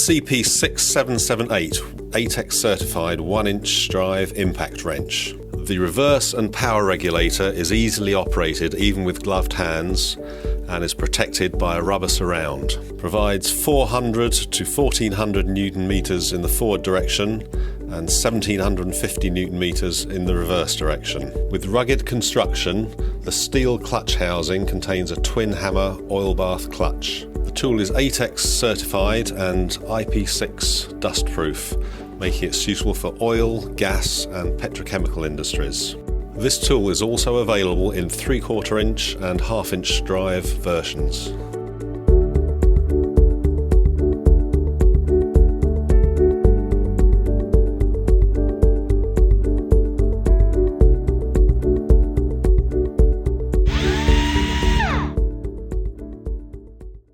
CP6778 ATEX certified 1-inch drive impact wrench. The reverse and power regulator is easily operated even with gloved hands and is protected by a rubber surround. Provides 400 to 1400 Newton meters in the forward direction and 1750 Newton meters in the reverse direction. With rugged construction, the steel clutch housing contains a twin hammer oil bath clutch. The tool is ATEX certified and IP6 dustproof, making it suitable for oil, gas and petrochemical industries. This tool is also available in 3/4 inch and 1/2 inch drive versions.